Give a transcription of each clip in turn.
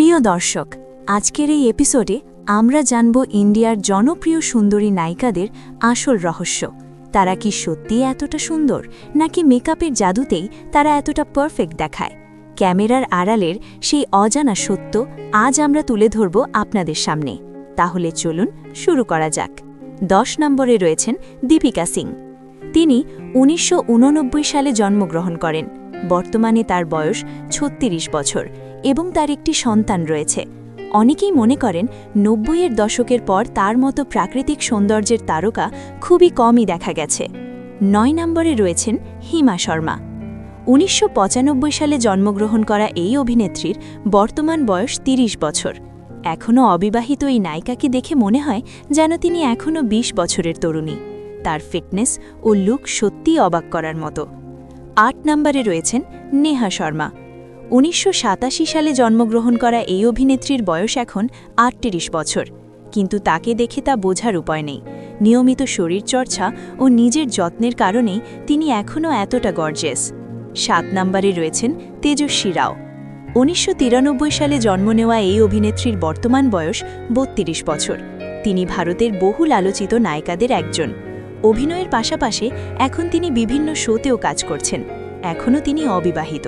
প্রিয় দর্শক, আজকের এই এপিসোডে আমরা জানব ইন্ডিয়ার জনপ্রিয় সুন্দরী নায়িকাদের আসল রহস্য। তারা কি সত্যিই এতটা সুন্দর, নাকি মেকআপের জাদুতেই তারা এতটা পারফেক্ট দেখায়? ক্যামেরার আড়ালের সেই অজানা সত্য আজ আমরা তুলে ধরব আপনাদের সামনে। তাহলে চলুন শুরু করা যাক। 10 নম্বরে রয়েছেন দীপিকা সিং। তিনি 1989 সালে জন্মগ্রহণ করেন। বর্তমানে তার বয়স 36 বছর এবং তার একটি সন্তান রয়েছে। অনেকেই মনে করেন 90-এর দশকের পর তার মতো প্রাকৃতিক সৌন্দর্যের তারকা খুবই কমই দেখা গেছে। 9 নম্বরে রয়েছেন হিমা শর্মা। 1995 সালে জন্মগ্রহণ করা এই অভিনেত্রীর বর্তমান বয়স 30 বছর। এখনও অবিবাহিত এই নায়িকাকে দেখে মনে হয় যেন তিনি এখনও 20 বছরের তরুণী। তার ফিটনেস ও লুক সত্যিই অবাক করার মতো। 8 নম্বরে রয়েছেন নেহা শর্মা। 1987 সালে জন্মগ্রহণ করা এই অভিনেত্রীর বয়স এখন 38 বছর, কিন্তু তাকে দেখে তা বোঝার উপায় নেই। নিয়মিত শরীরচর্চা ও নিজের যত্নের কারণেই তিনি এখনও এতটা গর্জিয়াস। 7 নম্বরে রয়েছেন তেজস্বী রাও। 1993 সালে জন্ম নেওয়া এই অভিনেত্রীর বর্তমান বয়স 32 বছর। তিনি ভারতের বহুল আলোচিত নায়িকাদের একজন। অভিনয়ের পাশাপাশি এখন তিনি বিভিন্ন শোতেও কাজ করছেন। এখনও তিনি অবিবাহিত।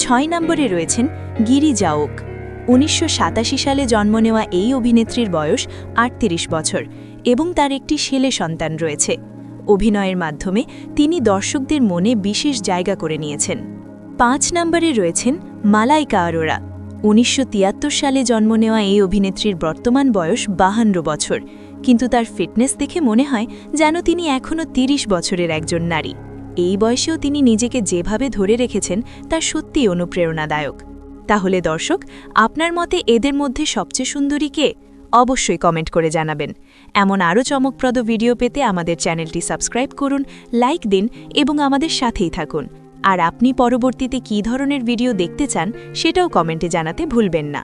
6 নম্বরে রয়েছেন গিরি জাওক। 1987 সালে জন্ম নেওয়া এই অভিনেত্রীর বয়স 38 বছর এবং তার একটি ছেলে সন্তান রয়েছে। অভিনয়ের মাধ্যমে তিনি দর্শকদের মনে বিশেষ জায়গা করে নিয়েছেন। 5 নম্বরে রয়েছেন মালাইকা আরোরা। 1973 সালে জন্ম নেওয়া এই অভিনেত্রীর বর্তমান বয়স 52 বছর, কিন্তু তার ফিটনেস দেখে মনে হয় যেন তিনি এখনও 30 বছরের একজন নারী। এই বয়সেও তিনি নিজেকে যেভাবে ধরে রেখেছেন তা সত্যিই অনুপ্রেরণাদায়ক। তাহলে দর্শক, আপনার মতে এদের মধ্যে সবচেয়ে সুন্দরী কে? অবশ্যই কমেন্ট করে জানাবেন। এমন আরও চমকপ্রদ ভিডিও পেতে আমাদের চ্যানেলটি সাবস্ক্রাইব করুন, লাইক দিন এবং আমাদের সাথেই থাকুন। আর আপনি পরবর্তীতে কী ধরনের ভিডিও দেখতে চান সেটাও কমেন্টে জানাতে ভুলবেন না।